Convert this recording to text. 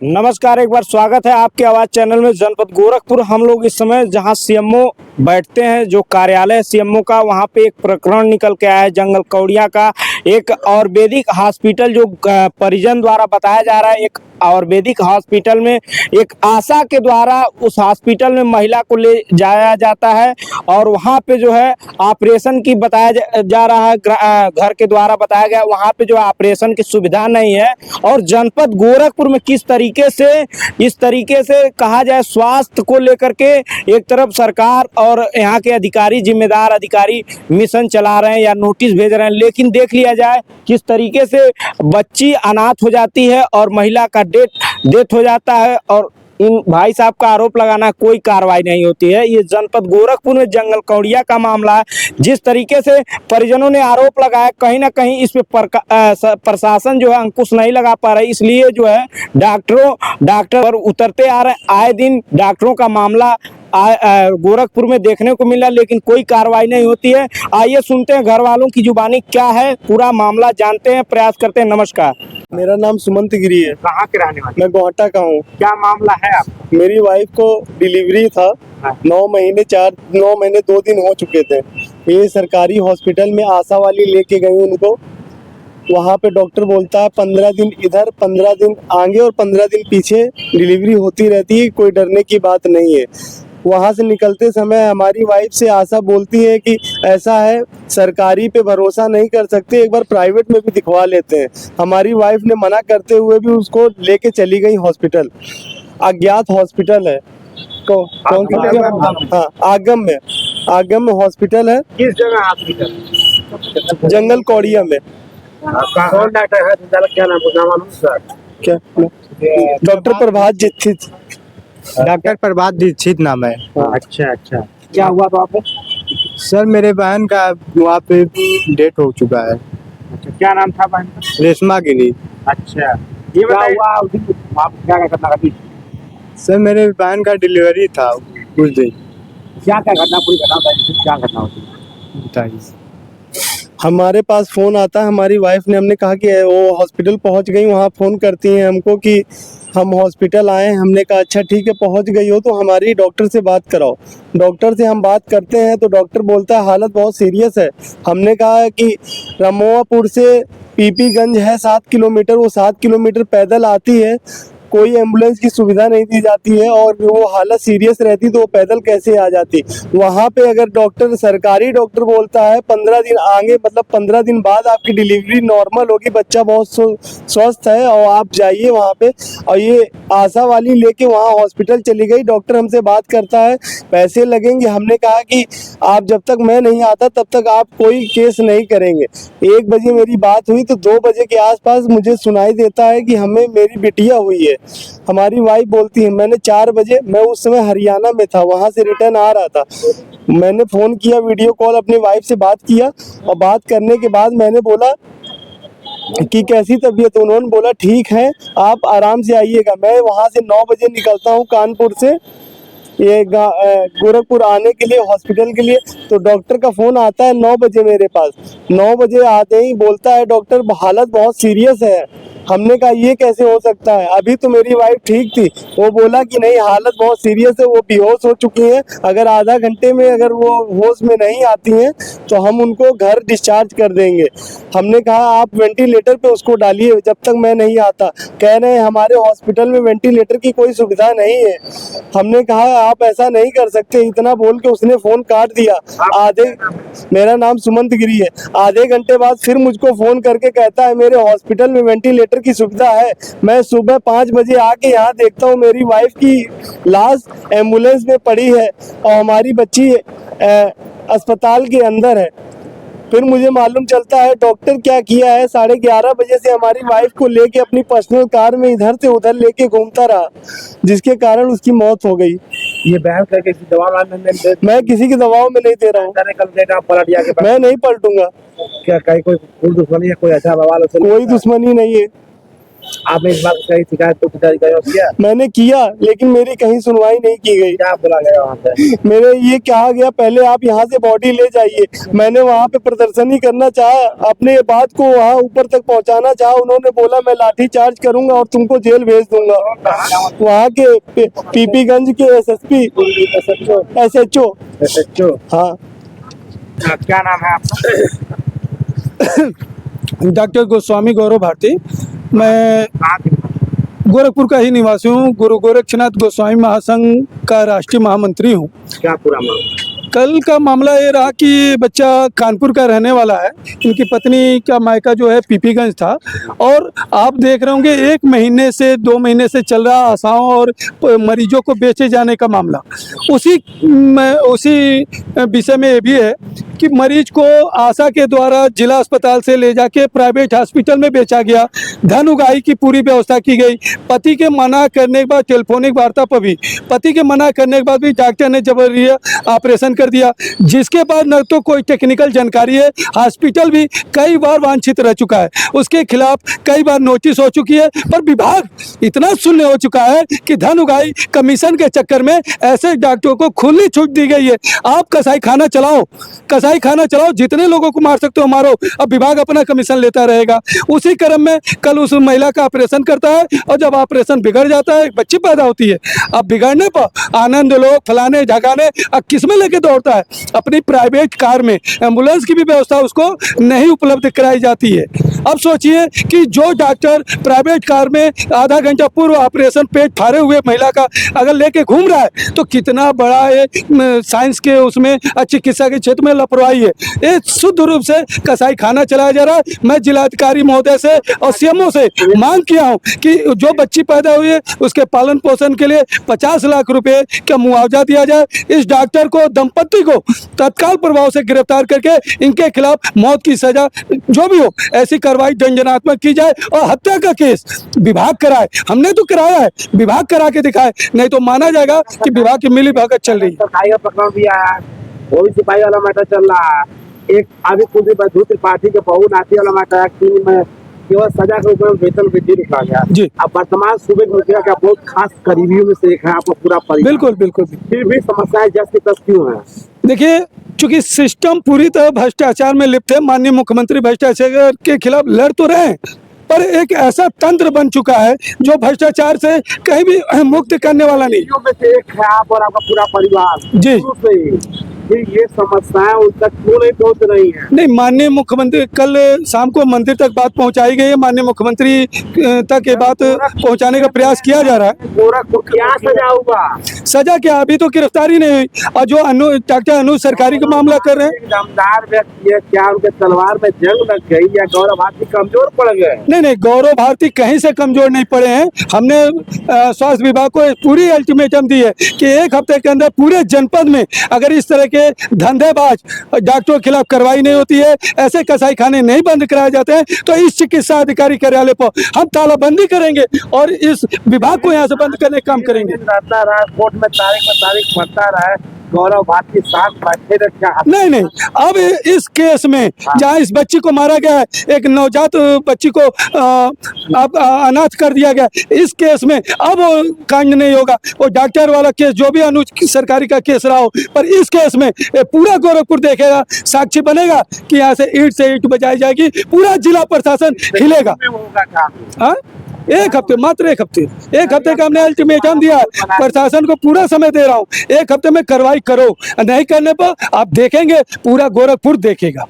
नमस्कार, एक बार स्वागत है आपके आवाज चैनल में। जनपद गोरखपुर हम लोग इस समय जहां सीएमओ बैठते हैं, जो कार्यालय सीएमओ का, वहां पे एक प्रकरण निकल के आया है जंगल कौड़िया का। एक आयुर्वेदिक हॉस्पिटल जो परिजन द्वारा बताया जा रहा है, एक आयुर्वेदिक हॉस्पिटल में एक आशा के द्वारा उस हॉस्पिटल में महिला को ले जाया जाता है और वहां पे जो है ऑपरेशन की बताया जा रहा है, घर के द्वारा बताया गया वहां पे जो ऑपरेशन की सुविधा नहीं है। और जनपद गोरखपुर में किस तरीके से, इस तरीके से कहा जाए, स्वास्थ्य को लेकर के एक तरफ सरकार और यहाँ के अधिकारी, जिम्मेदार अधिकारी मिशन चला रहे हैं या नोटिस भेज रहे हैं, लेकिन देख लिया जाए किस तरीके से बच्ची अनाथ हो जाती है और महिला का डेथ हो जाता है और इन भाई साहब का आरोप लगाना कोई कार्रवाई नहीं होती है। ये जनपद गोरखपुर में जंगल कौड़िया का मामला है। जिस तरीके से परिजनों ने आरोप लगाया, कहीं ना कहीं इस पे प्रशासन जो है अंकुश नहीं लगा पा रहा है, इसलिए जो है डॉक्टर उतरते आ रहे हैं। आए दिन डॉक्टरों का मामला गोरखपुर में देखने को मिला, लेकिन कोई कार्रवाई नहीं होती है। आइए सुनते हैं घर वालों की जुबानी क्या है, पूरा मामला जानते हैं, प्रयास करते हैं। नमस्कार, मेरा नाम सुमंत गिरी है। कहाँ के रहने वाले? मैं गोहटा का हूँ। क्या मामला है आप? मेरी वाइफ को डिलीवरी था, 9 महीने 2 दिन हो चुके थे। ये सरकारी हॉस्पिटल में आशा वाली लेके गई उनको। वहाँ पे डॉक्टर बोलता है 15 दिन इधर, 15 दिन आगे और 15 दिन पीछे डिलीवरी होती रहती है, कोई डरने की बात नहीं है। वहाँ से निकलते समय हमारी वाइफ से आशा बोलती है कि ऐसा है, सरकारी पे भरोसा नहीं कर सकते, एक बार प्राइवेट में भी दिखवा लेते हैं। हमारी वाइफ ने मना करते हुए भी उसको लेके चली गई हॉस्पिटल। अज्ञात हॉस्पिटल है, कौन हाँ, आगम में हॉस्पिटल है। किस जगह हॉस्पिटल? जंगल कौड़िया में। कौन डॉक्टर है? क्या नाम सर? क्या? डॉक्टर प्रभात दीक्षित। डॉक्टर प्रभात दीक्षित नाम है। अच्छा, क्या हुआ तो आपको? सर मेरे बहन का वहाँ पे डेथ हो चुका है। अच्छा, क्या नाम था बहन का? रेशमा गिरी। अच्छा, ये क्या हुआ? आप क्या घटना घटी? सर मेरे बहन का डिलीवरी था उस दिन। क्या घटना, पूरी घटना क्या घटना होती? बताइए। हमारे पास फोन आता है, हमारी वाइफ ने, हमने कहा कि वो हॉस्पिटल पहुंच गई। वहाँ फोन करती हैं हमको कि हम हॉस्पिटल आए। हमने कहा अच्छा ठीक है, पहुंच गई हो तो हमारी डॉक्टर से बात कराओ। डॉक्टर से हम बात करते हैं तो डॉक्टर बोलता है हालत बहुत सीरियस है। हमने कहा कि रमोआपुर से पीपीगंज है 7 किलोमीटर, वो 7 किलोमीटर पैदल आती है, कोई एम्बुलेंस की सुविधा नहीं दी जाती है और वो हालत सीरियस रहती तो वो पैदल कैसे आ जाती। वहाँ पे अगर डॉक्टर, सरकारी डॉक्टर बोलता है 15 दिन आगे, मतलब 15 दिन बाद आपकी डिलीवरी नॉर्मल होगी, बच्चा बहुत स्वस्थ है और आप जाइए वहाँ पे। और ये आशा वाली लेके वहाँ हॉस्पिटल चली गई। डॉक्टर हमसे बात करता है पैसे लगेंगे। हमने कहा कि आप जब तक मैं नहीं आता तब तक आप कोई केस नहीं करेंगे। 1 बजे मेरी बात हुई तो 2 बजे के आसपास मुझे सुनाई देता है कि हमें मेरी बिटिया हुई है। हमारी वाइफ बोलती है, मैंने 4 बजे, मैं उस समय हरियाणा में था, वहां से रिटर्न आ रहा था, मैंने फोन किया, वीडियो कॉल अपनी वाइफ से बात किया और बात करने के बाद मैंने बोला कि कैसी तबीयत? उन्होंने बोला ठीक है, आप आराम से आइएगा। मैं वहां से 9 बजे निकलता हूँ कानपुर से ये गोरखपुर आने के लिए, हॉस्पिटल के लिए। तो डॉक्टर का फोन आता है 9 बजे मेरे पास। 9 बजे आते ही बोलता है डॉक्टर हालत बहुत सीरियस है। हमने कहा ये कैसे हो सकता है, अभी तो मेरी वाइफ ठीक थी। वो बोला कि नहीं, हालत बहुत सीरियस है, वो बेहोश हो चुकी हैं, अगर आधा घंटे में अगर वो होश में नहीं आती हैं तो हम उनको घर डिस्चार्ज कर देंगे। हमने कहा आप वेंटिलेटर पे उसको डालिए जब तक मैं नहीं आता। कह रहे हैं हमारे हॉस्पिटल में वेंटिलेटर की कोई सुविधा नहीं है। हमने कहा आप ऐसा नहीं कर सकते। इतना बोल के उसने फोन काट दिया। मेरा नाम सुमंत गिरी है। आधे घंटे बाद फिर मुझको फोन करके कहता है मेरे हॉस्पिटल में वेंटिलेटर की सुविधा है। मैं सुबह 5 बजे आके यहाँ देखता हूँ मेरी वाइफ की लाश एम्बुलेंस में पड़ी है और हमारी बच्ची अस्पताल के अंदर है। फिर मुझे मालूम चलता है डॉक्टर क्या किया है, 11:30 बजे से हमारी वाइफ को लेके अपनी पर्सनल कार में इधर से उधर लेके घूमता रहा, जिसके कारण उसकी मौत हो गई। ये बहन करके दवा मैं किसी की दवाओं में नहीं दे रहा हूँ। मैं नहीं पलटूंगा। क्या कोई दुश्मनी है? कोई ऐसा बवाल? कोई दुश्मनी नहीं है। आपने इस बात कहीं शिकायत तो पिताजी का किया? मैंने किया लेकिन मेरी कहीं सुनवाई नहीं की गई। क्या बोला गया वहाँ पे? मेरे ये कहा गया पहले आप यहाँ से बॉडी ले जाइए। मैंने वहाँ पे प्रदर्शनी करना चाहा, अपने बात को वहाँ ऊपर तक पहुँचाना चाहा, उन्होंने बोला मैं लाठी चार्ज करूंगा और तुमको जेल भेज दूंगा। वहाँ के पीपीगंज के एसएसपी SHO हाँ। क्या नाम है आपका? डॉक्टर गोस्वामी गौरव भारती। मैं कहाँ के? गोरखपुर का ही निवासी हूँ। गुरु गोरक्षनाथ गोस्वामी महासंघ का राष्ट्रीय महामंत्री हूँ। क्या पूरा मामला? कल का मामला ये रहा कि बच्चा कानपुर का रहने वाला है। इनकी पत्नी का मायका जो है पीपीगंज था और आप देख रहे होंगे 1 महीने से 2 महीने से चल रहा आशाओं और मरीजों को बेचे जाने का मामला। उसी विषय में ये भी है कि मरीज को आशा के द्वारा जिला अस्पताल से ले जाके प्राइवेट हॉस्पिटल में बेचा गया। धन उगाही की पूरी व्यवस्था की गई। पति के मना करने के बाद टेलीफोनिक वार्ता पर भी पति के मना करने के बाद भी डॉक्टर ने जबरदस्ती ऑपरेशन कर दिया, जिसके बाद न तो कोई टेक्निकल जानकारी है। हॉस्पिटल भी कई बार वांछित रह चुका है, उसके खिलाफ कई बार नोटिस हो चुकी है, पर विभाग इतना शून्य हो चुका है कि धन उगाही कमीशन के चक्कर में ऐसे डॉक्टरों को खुली छूट दी गई है। आप कसाई खाना चलाओ, जितने लोगों को मार सकते हो मारो, अब विभाग अपना कमीशन लेता रहेगा। उसी क्रम में कल उस महिला का ऑपरेशन करता है और जब ऑपरेशन बिगड़ जाता है, एक बच्ची पैदा होती है। अब बिगड़ने पर आनंद लोग फलाने झगाने अब किस में लेके दौड़ता है? अपनी प्राइवेट कार में। एम्बुलेंस की भी व्यवस्था उसको नहीं उपलब्ध कराई जाती है। अब सोचिए कि जो डॉक्टर प्राइवेट कार में आधा घंटा पूर्व ऑपरेशन पेट फाड़े हुए महिला का अगर लेके घूम रहा है तो कितना बड़ा ये साइंस के उसमें चिकित्सा के क्षेत्र में लापरवाही है। ये शुद्ध रूप से कसाई खाना चलाया जा रहा है। मैं जिलाधिकारी महोदय से और CMO से मांग किया हूं कि जो बच्ची पैदा हुई है उसके पालन पोषण के लिए 50 लाख रुपए का मुआवजा दिया जाए। इस डॉक्टर को, दंपत्ति को तत्काल प्रभाव से गिरफ्तार करके इनके खिलाफ मौत की सजा जो भी हो ऐसी कार्रवाई दंडनात्मक की जाए और हत्या का केस विभाग कराए। हमने तो कराया है, विभाग करा के दिखाए, नहीं तो माना जाएगा कि विभाग की मिली भगत चल रही है। सरकारी का प्रकरण भी आया है, वो भी सिपाही वाला मैटर चल रहा है। एक अभी कुलदीप त्रिपाठी के बहू नाती वाला मैटर है कि में केवल सजा के ऊपर वेतन वृद्धि लिखा गया जी। अब वर्तमान सूबे के मुखिया का बहुत खास करीबियों में से एक है आपको पूरा परिवार। बिल्कुल। फिर भी समस्याएं जस की तस क्यों है? देखिए, चूंकि सिस्टम पूरी तरह भ्रष्टाचार में लिप्त है। माननीय मुख्यमंत्री भ्रष्टाचार के खिलाफ लड़ तो रहे हैं, पर एक ऐसा तंत्र बन चुका है जो भ्रष्टाचार से कहीं भी मुक्त करने वाला नहीं। में से एक है आप और आपका पूरा परिवार जी। शुरू से ही। फिर ये समस्याएं उन तक क्यों नहीं पहुंच रही है? नहीं, माननीय मुख्यमंत्री कल शाम को मंदिर तक बात पहुंचाई गई है। माननीय मुख्यमंत्री तक ये बात पहुंचाने का प्रयास किया जा रहा है। गोरखपुर क्या सजा होगा? सजा क्या, अभी तो गिरफ्तारी नहीं हुई। और जो डॉक्टर अनुज सरकारी का मामला कर रहे हैं, एक दमदार व्यक्ति है, क्या उनके तलवार में जंग लग गई या गौरव भारती कमजोर पड़ गए? नहीं, गौरव भारती कहीं से कमजोर नहीं पड़े हैं। हमने स्वास्थ्य विभाग को पूरी अल्टीमेटम दी है कि 1 हफ्ते के अंदर पूरे जनपद में अगर इस तरह के धंधेबाज डॉक्टरों के खिलाफ कार्रवाई नहीं होती है, ऐसे कसाई खाने नहीं बंद कराए जाते हैं, तो इस चिकित्सा अधिकारी कार्यालय पर हम तालाबंदी करेंगे और इस विभाग को यहाँ से बंद करने का काम करेंगे। रहता रहा कोर्ट में तारीख बढ़ता रहा, गौरव भारती साथ बैठे रहे क्या? नहीं, अब इस केस में जहाँ इस बच्ची को मारा गया है, एक नवजात बच्ची को अब अनाथ कर दिया गया, इस केस में अब कांड नहीं होगा। वो डॉक्टर वाला केस जो भी अनुज सरकारी का केस रहा हो, पर इस केस में पूरा गोरखपुर देखेगा, साक्षी बनेगा कि यहाँ से ईंट से ईंट बजाई जाएगी, पूरा जिला प्रशासन हिलेगा। हाँ, 1 हफ्ते, मात्र 1 हफ्ते का हमने अल्टीमेटम दिया है। प्रशासन को पूरा समय दे रहा हूँ, 1 हफ्ते में कार्रवाई करो, नहीं करने पर आप देखेंगे पूरा गोरखपुर देखेगा।